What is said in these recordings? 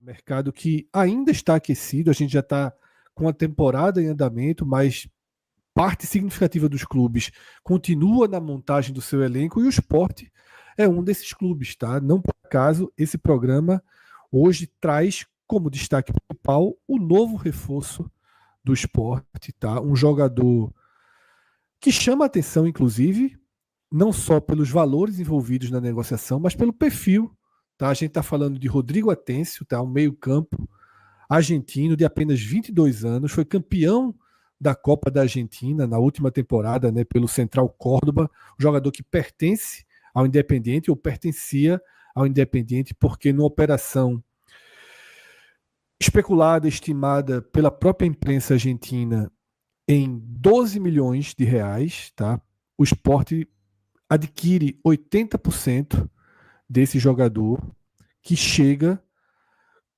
Mercado que ainda está aquecido, a gente já está com a temporada em andamento, mas parte significativa dos clubes continua na montagem do seu elenco e o Sport é um desses clubes, tá? Não por acaso esse programa hoje traz como destaque principal o novo reforço do Sport, tá? Um jogador que chama a atenção, inclusive, não só pelos valores envolvidos na negociação, mas pelo perfil, tá? A gente está falando de Rodrigo Atencio, tá? Um meio-campo argentino de apenas 22 anos, foi campeão da Copa da Argentina na última temporada, né, pelo Central Córdoba, um jogador que pertence ao Independiente ou pertencia ao Independiente, porque numa operação especulada, estimada pela própria imprensa argentina em 12 milhões de reais, tá? O Sport adquire 80% desse jogador que chega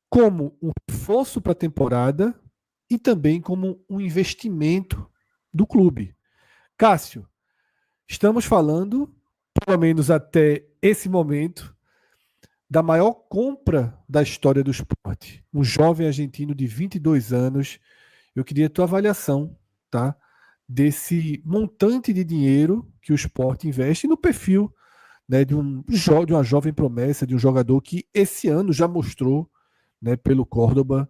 como um reforço para a temporada e também como um investimento do clube. Cássio, estamos falando, pelo menos até esse momento, da maior compra da história do esporte. Um jovem argentino de 22 anos. Eu queria a tua avaliação, tá? Desse montante de dinheiro que o esporte investe no perfil, né, de uma jovem promessa, de um jogador que esse ano já mostrou, né, pelo Córdoba,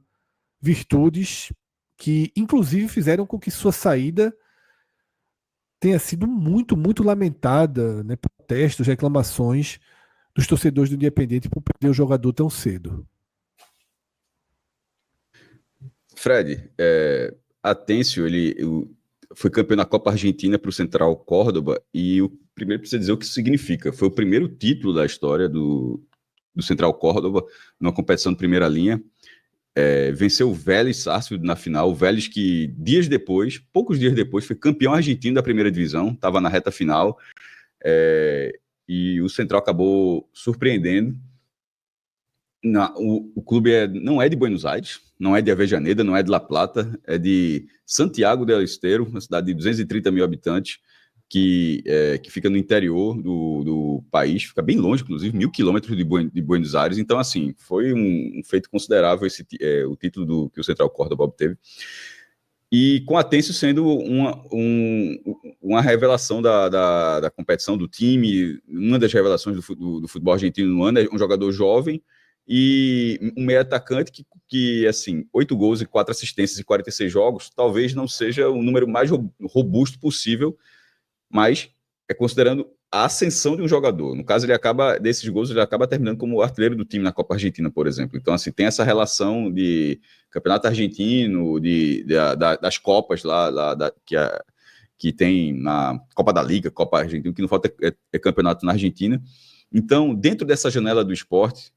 virtudes que, inclusive, fizeram com que sua saída tenha sido muito, muito lamentada, né, protestos, reclamações dos torcedores do Independiente por perder o jogador tão cedo. Fred, Atencio, ele foi campeão na Copa Argentina para o Central Córdoba e o primeiro precisa dizer o que isso significa. Foi o primeiro título da história do Central Córdoba numa competição de primeira linha. Venceu o Vélez Sarsfield na final. O Vélez que poucos dias depois, foi campeão argentino da primeira divisão, estava na reta final. E o Central acabou surpreendendo. O clube não é de Buenos Aires, não é de Avejaneda, não é de La Plata, é de Santiago del Estero, uma cidade de 230 mil habitantes, que fica no interior do país, fica bem longe, inclusive, 1.000 quilômetros de Buenos Aires. Então, assim, foi um feito considerável o título que o Central Córdoba obteve. E com a Atencio sendo uma revelação da competição do time, uma das revelações do futebol argentino no ano, é um jogador jovem e um meio atacante que assim, 8 gols e 4 assistências em 46 jogos, talvez não seja o número mais robusto possível, mas é considerando a ascensão de um jogador. No caso, desses gols, ele acaba terminando como artilheiro do time na Copa Argentina, por exemplo. Então, assim, tem essa relação de campeonato argentino, das Copas que tem na Copa da Liga, Copa Argentina, o que não falta é campeonato na Argentina. Então, dentro dessa janela do esporte,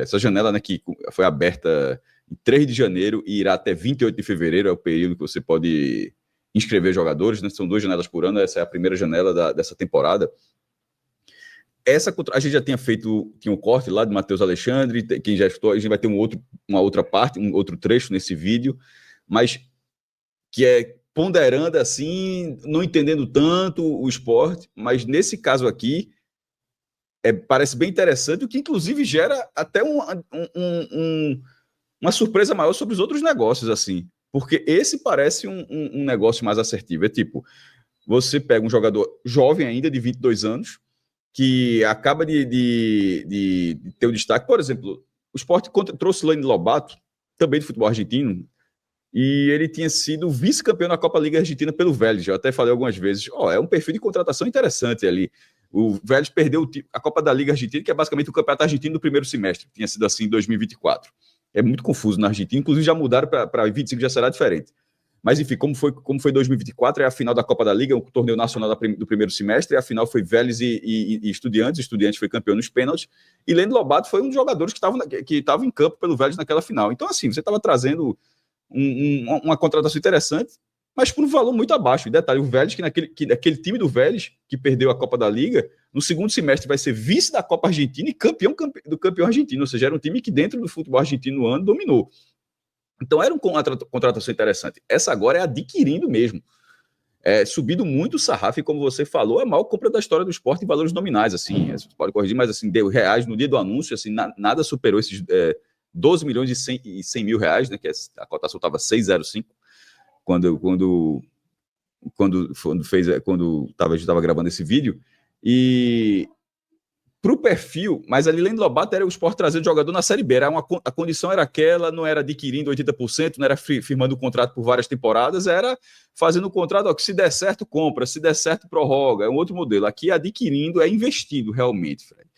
essa janela, né, que foi aberta em 3 de janeiro e irá até 28 de fevereiro, é o período que você pode inscrever jogadores, né? São 2 janelas por ano, essa é a primeira janela dessa temporada. A gente já tinha um corte lá de Matheus Alexandre, quem já escutou, a gente vai ter uma outra parte, um outro trecho nesse vídeo, mas que é ponderando assim, não entendendo tanto o esporte, mas nesse caso aqui, parece bem interessante, o que inclusive gera até uma surpresa maior sobre os outros negócios, assim, porque esse parece um negócio mais assertivo. É tipo, você pega um jogador jovem ainda, de 22 anos, que acaba de ter o destaque. Por exemplo, o Sport trouxe Lane Lobato, também de futebol argentino, e ele tinha sido vice-campeão na Copa Liga Argentina pelo Vélez. Eu até falei algumas vezes, é um perfil de contratação interessante ali. O Vélez perdeu a Copa da Liga Argentina, que é basicamente o campeonato argentino do primeiro semestre, que tinha sido assim em 2024. É muito confuso na Argentina, inclusive já mudaram para 25, já será diferente. Mas, enfim, como foi 2024, é a final da Copa da Liga, o torneio nacional do primeiro semestre, a final foi Vélez e Estudiantes. Estudiantes foi campeão nos pênaltis, e Lene Lobato foi um dos jogadores que estava em campo pelo Vélez naquela final. Então, assim, você estava trazendo uma contratação interessante, mas por um valor muito abaixo. E detalhe, o Vélez, aquele time do Vélez, que perdeu a Copa da Liga, no segundo semestre vai ser vice da Copa Argentina e campeão do campeão argentino, ou seja, era um time que dentro do futebol argentino no ano dominou. Então era uma contratação interessante. Essa agora é adquirindo mesmo. Subido muito o sarrafo, e como você falou, é a maior compra da história do esporte em valores nominais, assim, você pode corrigir, mas assim, deu reais no dia do anúncio, assim, nada superou esses 12 milhões e 100 mil reais, né, que a cotação estava 6,05 quando a gente estava gravando esse vídeo. E para o perfil, mas ali Leandro Lobato era o Sport trazendo jogador na Série B, a condição era aquela, não era adquirindo 80%, não era firmando o contrato por várias temporadas, era fazendo o contrato, ó, que se der certo, compra, se der certo, prorroga, é um outro modelo. Aqui adquirindo, é investindo realmente, Fred.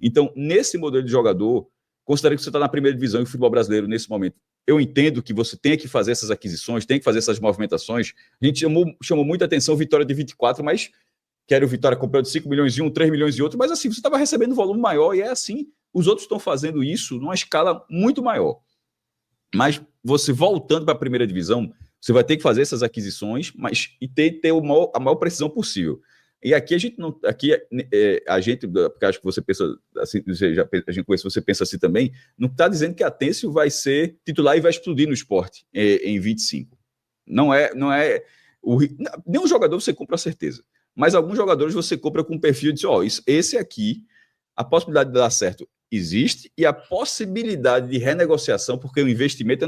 Então, nesse modelo de jogador, considerando que você está na primeira divisão e o futebol brasileiro nesse momento, eu entendo que você tem que fazer essas aquisições, tem que fazer essas movimentações. A gente chamou muita atenção Vitória de 24, mas que era o Vitória comprando 5 milhões de um, 3 milhões de outro, mas assim, você estava recebendo um volume maior, e é assim, os outros estão fazendo isso numa escala muito maior. Mas você voltando para a primeira divisão, você vai ter que fazer essas aquisições, mas e ter a maior precisão possível. E aqui a gente não. Aqui a gente, porque acho que você pensa assim, a gente conhece, você pensa assim também, não está dizendo que a Atencio vai ser titular e vai explodir no Sport em 25. Não é. Nenhum jogador você compra a certeza. Mas alguns jogadores você compra com um perfil de esse aqui, a possibilidade de dar certo existe, e a possibilidade de renegociação, porque o investimento,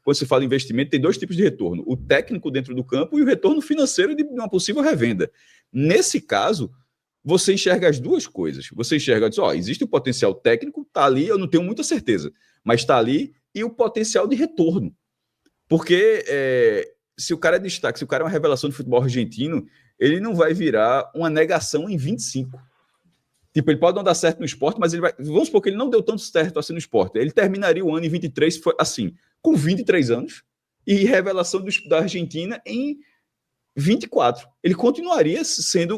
quando se fala em investimento, tem dois tipos de retorno: o técnico dentro do campo e o retorno financeiro de uma possível revenda. Nesse caso, você enxerga as duas coisas. Você enxerga, existe o potencial técnico, está ali, eu não tenho muita certeza, mas está ali, e o potencial de retorno. Porque se o cara é destaque, se o cara é uma revelação do futebol argentino, ele não vai virar uma negação em 25. Tipo, ele pode não dar certo no Sport, mas ele vai. Vamos supor que ele não deu tanto certo assim no Sport. Ele terminaria o ano em 23, foi assim, com 23 anos, e revelação da Argentina em 24. Ele continuaria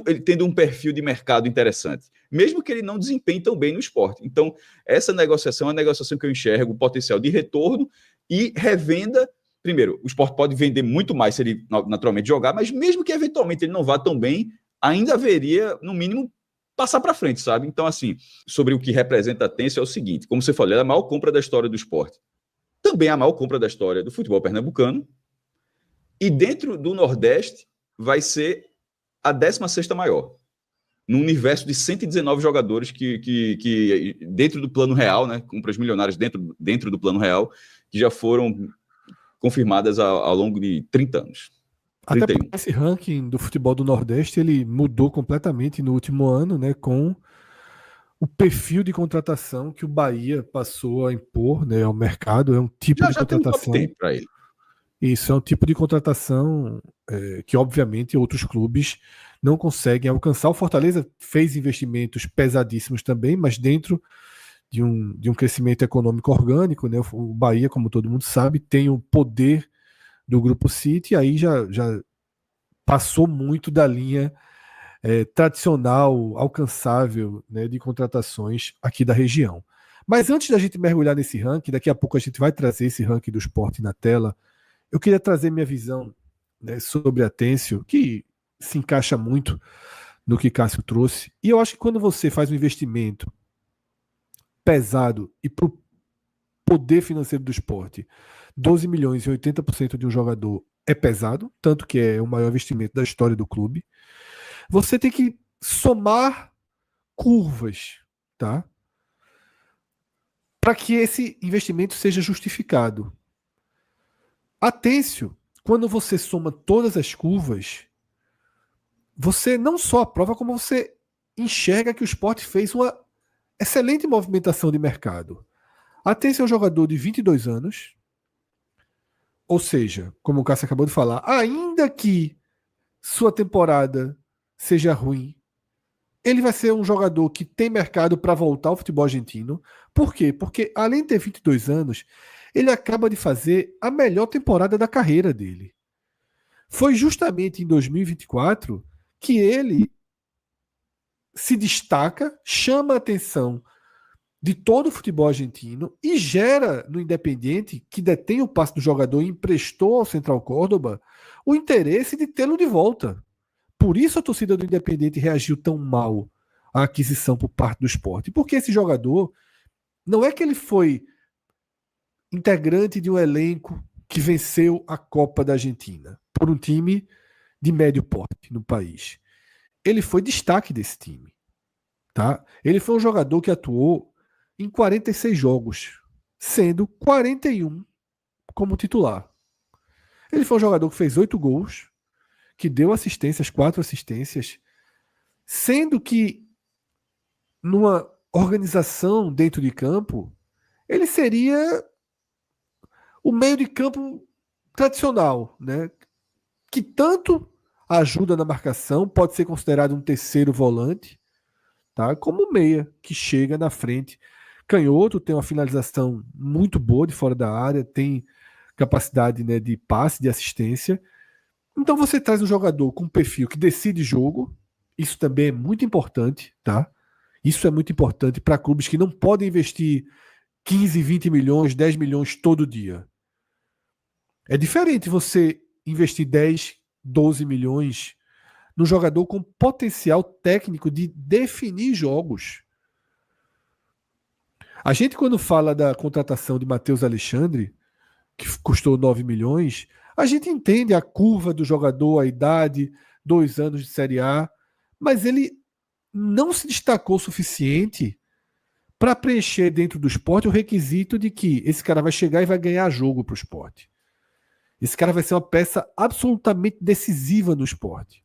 ele tendo um perfil de mercado interessante, mesmo que ele não desempenhe tão bem no Sport. Então, essa negociação é a negociação que eu enxergo o potencial de retorno e revenda. Primeiro, o Sport pode vender muito mais se ele naturalmente jogar, mas mesmo que eventualmente ele não vá tão bem, ainda haveria, no mínimo, passar para frente, sabe? Então, assim, sobre o que representa a Atencio é o seguinte: como você falou, é a maior compra da história do Sport. Também é a maior compra da história do futebol pernambucano. E dentro do Nordeste vai ser a 16ª maior. No universo de 119 jogadores que dentro do plano real, né, compras milionárias dentro do plano real, que já foram confirmadas ao longo de 30 anos. 31. Até porque esse ranking do futebol do Nordeste, ele mudou completamente no último ano, né, com o perfil de contratação que o Bahia passou a impor, né, ao mercado. É um tipo de contratação. Tem um top 10 para ele. Isso é um tipo de contratação que, obviamente, outros clubes não conseguem alcançar. O Fortaleza fez investimentos pesadíssimos também, mas dentro de um crescimento econômico orgânico, né? O Bahia, como todo mundo sabe, tem o poder do Grupo City, e aí já passou muito da linha tradicional, alcançável, né, de contratações aqui da região. Mas antes da gente mergulhar nesse ranking, daqui a pouco a gente vai trazer esse ranking do Sport na tela, eu queria trazer minha visão, né, sobre a Atencio, que se encaixa muito no que Cássio trouxe. E eu acho que quando você faz um investimento pesado e para o poder financeiro do esporte, 12 milhões e 80% de um jogador é pesado, tanto que é o maior investimento da história do clube. Você tem que somar curvas, tá? Para que esse investimento seja justificado. Atencio, quando você soma todas as curvas, você não só aprova, como você enxerga que o Sport fez uma excelente movimentação de mercado. Atencio é um jogador de 22 anos, ou seja, como o Cássio acabou de falar, ainda que sua temporada seja ruim, ele vai ser um jogador que tem mercado para voltar ao futebol argentino. Por quê? Porque além de ter 22 anos, ele acaba de fazer a melhor temporada da carreira dele. Foi justamente em 2024 que ele se destaca, chama a atenção de todo o futebol argentino e gera no Independiente, que detém o passe do jogador e emprestou ao Central Córdoba, o interesse de tê-lo de volta. Por isso a torcida do Independiente reagiu tão mal à aquisição por parte do Sport. Porque esse jogador, não é que ele foi integrante de um elenco que venceu a Copa da Argentina por um time de médio porte no país. Ele foi destaque desse time. Tá? Ele foi um jogador que atuou em 46 jogos sendo 41 como titular. Ele foi um jogador que fez 8 gols, que deu assistências, 4 assistências, sendo que numa organização dentro de campo, ele seria o meio de campo tradicional, né? Que tanto ajuda na marcação, pode ser considerado um terceiro volante, tá? Como meia, que chega na frente. Canhoto tem uma finalização muito boa de fora da área, tem capacidade, né, de passe, de assistência. Então você traz um jogador com um perfil que decide jogo, isso também é muito importante, tá? Isso é muito importante para clubes que não podem investir 15, 20 milhões, 10 milhões todo dia. É diferente você investir 10, 12 milhões num jogador com potencial técnico de definir jogos. A gente, quando fala da contratação de Matheus Alexandre, que custou 9 milhões, a gente entende a curva do jogador, a idade, 2 anos de Série A, mas ele não se destacou o suficiente para preencher dentro do esporte o requisito de que esse cara vai chegar e vai ganhar jogo para o esporte. Esse cara vai ser uma peça absolutamente decisiva no esporte.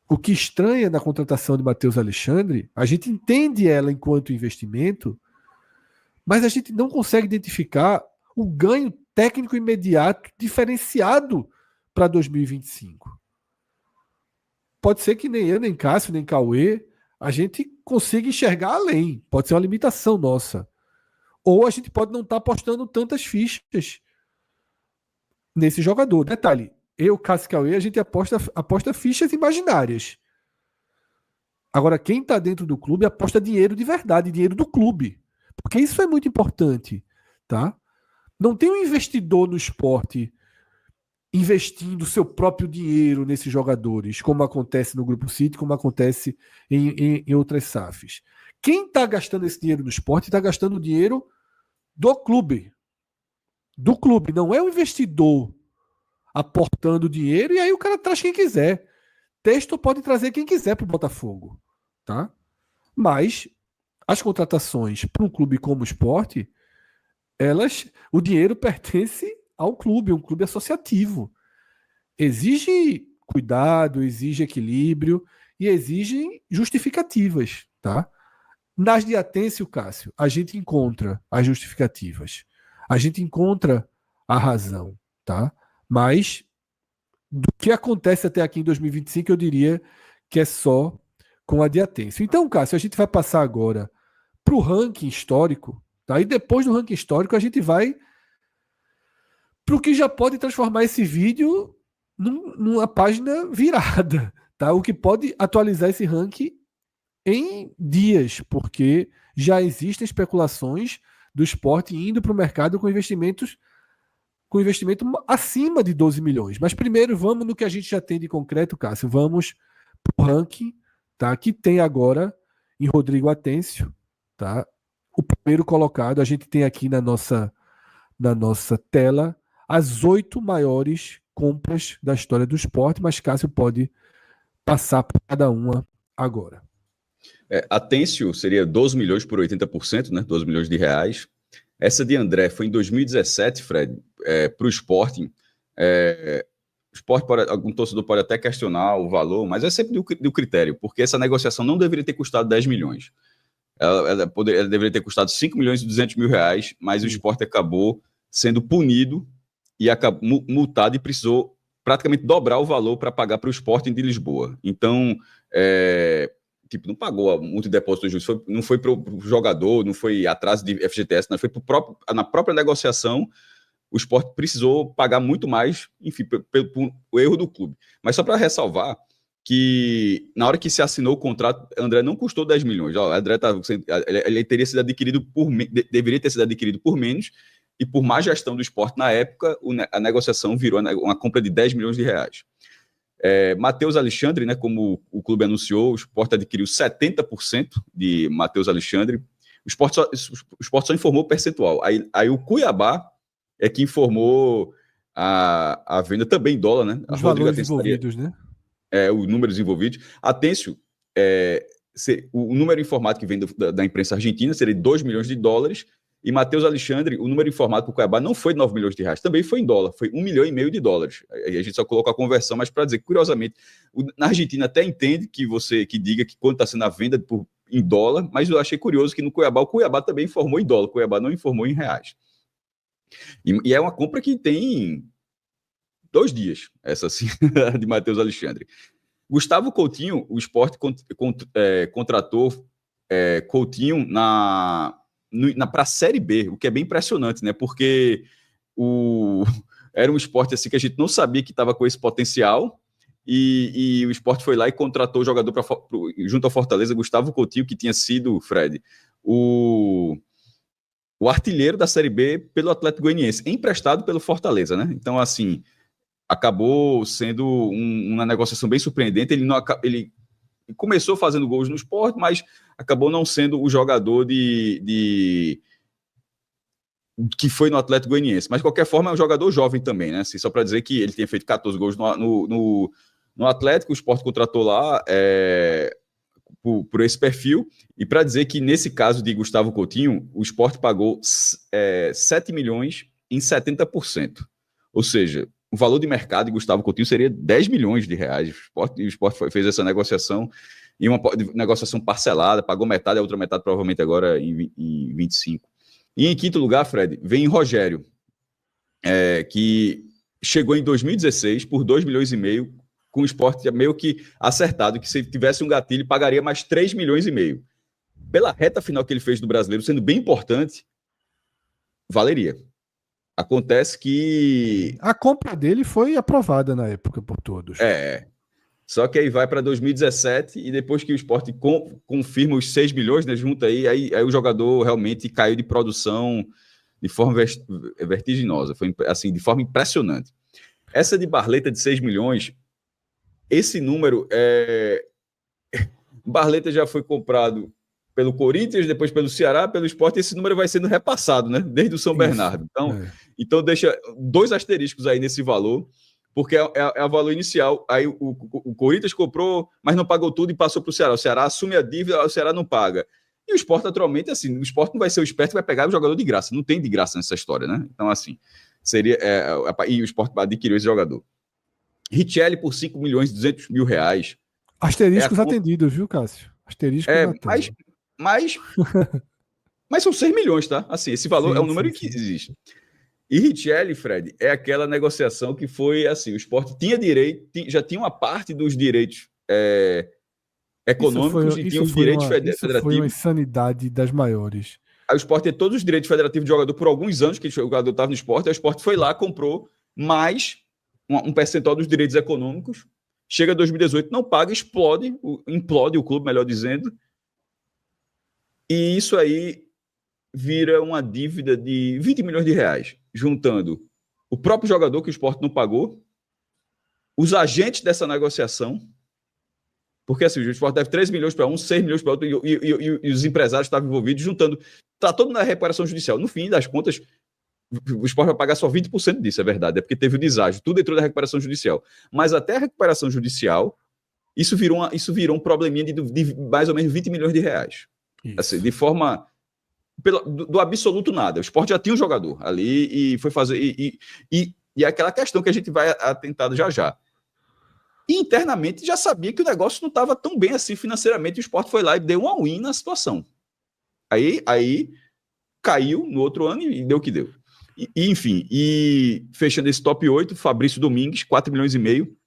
O que estranha na contratação de Matheus Alexandre, a gente entende ela enquanto investimento, mas a gente não consegue identificar o ganho técnico imediato diferenciado para 2025. Pode ser que nem eu, nem Cássio, nem Cauê, a gente consiga enxergar além. Pode ser uma limitação nossa. Ou a gente pode não estar apostando tantas fichas nesse jogador. Detalhe, eu, Cássio e Cauê, a gente aposta fichas imaginárias. Agora, quem está dentro do clube aposta dinheiro de verdade, dinheiro do clube. Porque isso é muito importante, tá? Não tem um investidor no esporte investindo seu próprio dinheiro nesses jogadores, como acontece no Grupo City, como acontece em outras SAFs. Quem está gastando esse dinheiro no esporte está gastando o dinheiro do clube. Do clube, não é o investidor aportando dinheiro e aí o cara traz quem quiser. Texto pode trazer quem quiser para o Botafogo, tá? Mas as contratações para um clube como o Sport, o dinheiro pertence ao clube, um clube associativo. Exige cuidado, exige equilíbrio e exige justificativas, tá? Nas de Atencio, Cássio, a gente encontra as justificativas, a gente encontra a razão, tá? Mas do que acontece até aqui em 2025, eu diria que é só com a de Atencio. Então, Cássio, a gente vai passar agora para o ranking histórico, tá? E depois do ranking histórico, a gente vai para o que já pode transformar esse vídeo numa página virada, tá? O que pode atualizar esse ranking em dias, porque já existem especulações do esporte indo para o mercado com investimento acima de 12 milhões. Mas primeiro vamos no que a gente já tem de concreto, Cássio. Vamos para o ranking, tá? Que tem agora em Rodrigo Atencio, tá? O primeiro colocado, a gente tem aqui na nossa tela as 8 maiores compras da história do esporte, mas Cássio pode passar por cada uma agora. Atencio seria 12 milhões por 80%, né? 12 milhões de reais. Essa de André foi em 2017, Fred, para o Sporting. Algum torcedor pode até questionar o valor, mas é sempre do critério, porque essa negociação não deveria ter custado 10 milhões. Ela deveria ter custado 5 milhões e 200 mil reais, mas o Sport acabou sendo punido e multado e precisou praticamente dobrar o valor para pagar para o Sporting de Lisboa. Então, não pagou muito depósito justo, não foi para o jogador, não foi atraso de FGTS, não foi na própria negociação. O Sport precisou pagar muito mais, enfim, pelo erro do clube. Mas só para ressalvar que na hora que se assinou o contrato, André não custou 10 milhões. André ele teria sido adquirido deveria ter sido adquirido por menos, e por má gestão do Sport na época, a negociação virou uma compra de 10 milhões de reais. Matheus Alexandre, né, como o clube anunciou, o Sport adquiriu 70% de Matheus Alexandre. O Sport só informou o percentual. Aí o Cuiabá é que informou a venda também em dólar, né? Os valores envolvidos, né? Os números envolvidos. Atencio, o número informado que vem da imprensa argentina seria 2 milhões de dólares, E Matheus Alexandre, o número informado para o Cuiabá não foi de 9 milhões de reais, também foi em dólar, foi 1,5 milhão de dólares. Aí a gente só colocou a conversão, mas para dizer que, curiosamente, na Argentina até entende que você que diga que quando está sendo a venda em dólar, mas eu achei curioso que no Cuiabá, o Cuiabá também informou em dólar, o Cuiabá não informou em reais. E é uma compra que tem 2 dias, essa sim, de Matheus Alexandre. Gustavo Coutinho, o Sport contratou Coutinho para a Série B, o que é bem impressionante, né? Porque era um esporte assim que a gente não sabia que estava com esse potencial, e o Sport foi lá e contratou o jogador junto ao Fortaleza, Gustavo Coutinho, que tinha sido, Fred, o artilheiro da Série B pelo Atlético Goianiense, emprestado pelo Fortaleza, né? Então, assim, acabou sendo uma negociação bem surpreendente. Ele começou fazendo gols no Sport, mas acabou não sendo o jogador que foi no Atlético Goianiense. Mas, de qualquer forma, é um jogador jovem também, né? Assim, só para dizer que ele tinha feito 14 gols no Atlético, o Sport contratou lá por esse perfil. E para dizer que, nesse caso de Gustavo Coutinho, o Sport pagou 7 milhões em 70%. Ou seja, o valor de mercado de Gustavo Coutinho seria 10 milhões de reais. O Sport fez essa negociação, e uma negociação parcelada, pagou metade, a outra metade provavelmente agora em 25. E em quinto lugar, Fred, vem Rogério, que chegou em 2016 por 2 milhões e meio, com o Sport meio que acertado, que se tivesse um gatilho, pagaria mais 3 milhões e meio. Pela reta final que ele fez do Brasileiro, sendo bem importante, valeria. Acontece que a compra dele foi aprovada na época por todos. Só que aí vai para 2017 e depois que o Sport confirma os 6 milhões, né, junto aí o jogador realmente caiu de produção de forma vertiginosa, foi assim, de forma impressionante. Essa de Barleta de 6 milhões, esse número Barleta já foi comprado pelo Corinthians, depois pelo Ceará, pelo Sport, e esse número vai sendo repassado, né? Desde o São Bernardo. Então deixa 2 asteriscos aí nesse valor, porque é o valor inicial. Aí o Corinthians comprou, mas não pagou tudo e passou para o Ceará. O Ceará assume a dívida, o Ceará não paga. E o Sport, naturalmente, assim, o Sport não vai ser o esperto que vai pegar o jogador de graça. Não tem de graça nessa história, né? Então, assim, seria... e o Sport adquiriu esse jogador. Richelli por 5 milhões e 200 mil reais. Asteriscos atendidos, viu, Cássio? Asteriscos atendidos. Mas são 6 milhões, tá? Assim, esse valor é um número que existe. E Richelli, Fred, é aquela negociação que foi assim, o Sport tinha direito, já tinha uma parte dos direitos econômicos e tinha os direitos federativos. Foi uma insanidade das maiores. Aí o Sport tem todos os direitos federativos de jogador por alguns anos que o jogador estava no Sport, aí o Sport foi lá, comprou mais um percentual dos direitos econômicos, chega 2018, não paga, implode o clube, melhor dizendo, e isso aí vira uma dívida de 20 milhões de reais, juntando o próprio jogador que o Sport não pagou, os agentes dessa negociação, porque assim, o Sport deve 3 milhões para um, 6 milhões para outro, e os empresários estavam envolvidos, juntando, está todo na recuperação judicial. No fim das contas, o Sport vai pagar só 20% disso, é verdade, é porque teve o deságio, tudo entrou da recuperação judicial. Mas até a recuperação judicial, isso virou um probleminha de mais ou menos 20 milhões de reais. Assim, de forma... do absoluto nada. O Sport já tinha um jogador ali e foi fazer... E é aquela questão que a gente vai atentar já. E internamente já sabia que o negócio não estava tão bem assim financeiramente, o Sport foi lá e deu um all-in na situação. Aí caiu no outro ano e deu o que deu. Enfim, fechando esse top 8, Fabrício Domingues, 4 milhões e meio.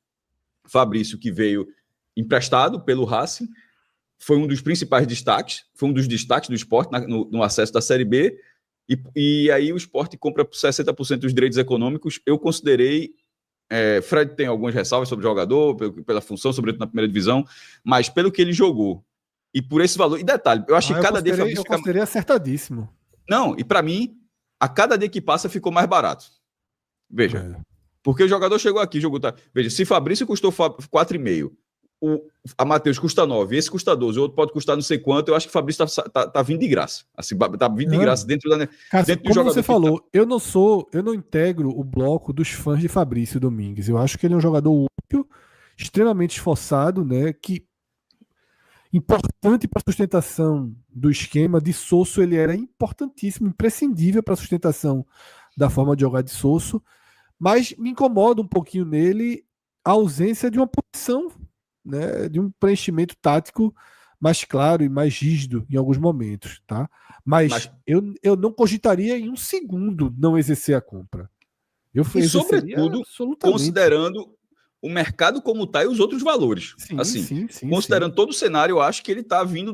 Fabrício, que veio emprestado pelo Racing, foi um dos principais destaques, foi um dos destaques do Sport no acesso da Série B, e aí o Sport compra por 60% dos direitos econômicos. Eu considerei, Fred tem algumas ressalvas sobre o jogador, pela função, sobretudo na primeira divisão, mas pelo que ele jogou, e por esse valor, e detalhe, eu acho que cada dia... Eu considerei acertadíssimo. Não, e para mim, a cada dia que passa ficou mais barato. Veja, porque o jogador chegou aqui, veja, se Fabrício custou 4,5, a Matheus custa 9, esse custa 12, o outro pode custar não sei quanto, eu acho que o Fabrício tá vindo de graça. Assim, tá vindo de graça dentro do jogador. Você falou, eu não integro o bloco dos fãs de Fabrício Domingues. Eu acho que ele é um jogador útil, extremamente esforçado, né? Que importante para a sustentação do esquema de Sosso, ele era importantíssimo, imprescindível para a sustentação da forma de jogar de Sosso, mas me incomoda um pouquinho nele a ausência de uma posição, né, de um preenchimento tático mais claro e mais rígido em alguns momentos, tá? Mas eu não cogitaria em um segundo não exercer a compra. Eu E, exerceria sobretudo, absolutamente. considerando o mercado como está e os outros valores. Sim, assim, sim, considerando todo o cenário, eu acho que ele está vindo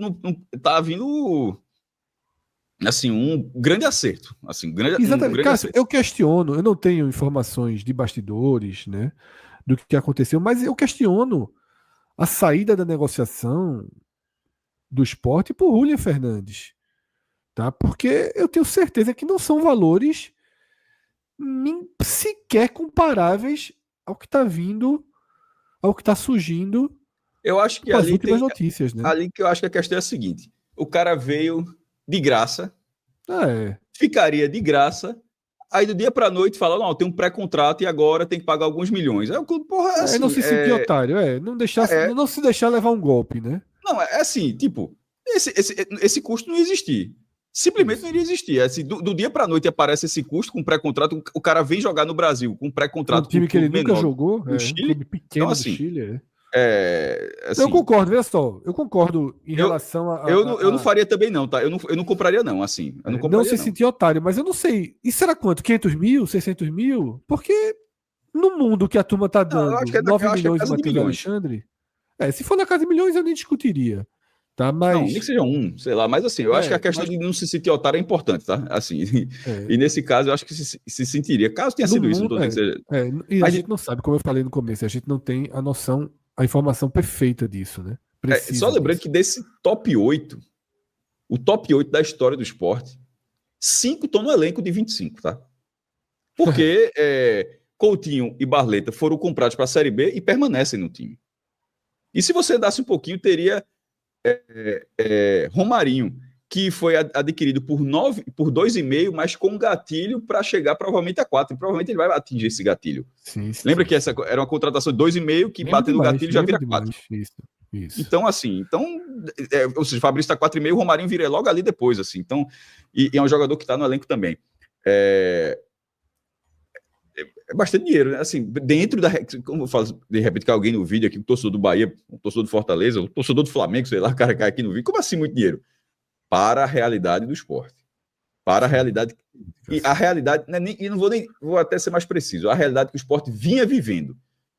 assim, um grande acerto. Assim, Exatamente. grande Cássio, acerto. eu questiono, eu não tenho informações de bastidores, né, do que aconteceu, mas eu questiono a saída da negociação do Sport por Julian Fernandes, tá? Porque eu tenho certeza que não são valores nem sequer comparáveis ao que está vindo, ao que está surgindo Eu acho que com as últimas notícias, né? ali que eu acho que a questão é a seguinte: o cara veio de graça, É. ficaria de graça, aí do dia para noite fala, não, tem um pré-contrato e agora tem que pagar alguns milhões. Porra, é Não assim, se sentir otário, não deixar, é, não se deixar levar um golpe, né? não, é assim, tipo, esse custo não ia existir. Simplesmente Isso. não iria existir. É assim, do dia para noite aparece esse custo com pré-contrato, o cara vem jogar no Brasil com Com um pré-contrato com um time que ele clube nunca menor jogou, do um Chile. clube Então, pequeno do assim, Chile. Eu assim, concordo, veja só, eu concordo em eu, relação eu não faria também não, tá? Eu não compraria não, assim, eu não não compraria se não. sentir otário, mas eu não sei. Isso era quanto? 500 mil? 600 mil? Porque no mundo que a turma tá Não, dando 9 eu acho que é milhões do casa de Matheus milhões. Alexandre, se for na casa de milhões eu nem discutiria, tá? Não, nem que Mas, seja um, sei lá, mas assim, eu acho que a questão mas de não se sentir otário é importante, tá? Assim, é, e nesse caso eu acho que se sentiria, caso tenha no sido isso, não mundo, tô dizendo que seja. e a Mas gente não sabe, como eu falei no começo, a gente não tem a noção, a informação perfeita disso, né? só Precisa lembrando disso. que desse top 8, o top 8 da história do esporte, 5 estão no elenco de 25, tá? Porque Coutinho e Barleta foram comprados para a Série B e permanecem no time. E se você andasse um pouquinho, teria Romarinho, que foi adquirido por 2,5, mas com gatilho para chegar provavelmente a 4. E provavelmente ele vai atingir esse gatilho. Sim, Lembra sim, que essa sim. era uma contratação de 2,5 que batendo o gatilho já Lembro vira demais, 4. isso. Então, assim, ou seja, o Fabrício está 4,5, o Romarinho vira logo ali depois, assim. Então, e é um jogador que está no elenco também. É bastante dinheiro, né? Assim, dentro da. Como eu falo, de repente, que alguém no vídeo aqui, um torcedor do Bahia, um torcedor do Fortaleza, um torcedor do Flamengo, sei lá, o cara cai aqui no vídeo. Como assim muito dinheiro? Para a realidade do esporte. Para a Sim. realidade. E a realidade, e não vou até ser mais preciso, a realidade que o esporte vinha vivendo.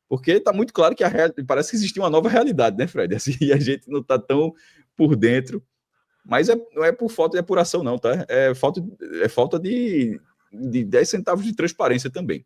Porque está muito claro que parece que existia uma nova realidade, né, Fred? Assim, e a gente não está tão por dentro. Mas não é por falta de apuração, não, tá? É falta de 10 centavos de transparência também.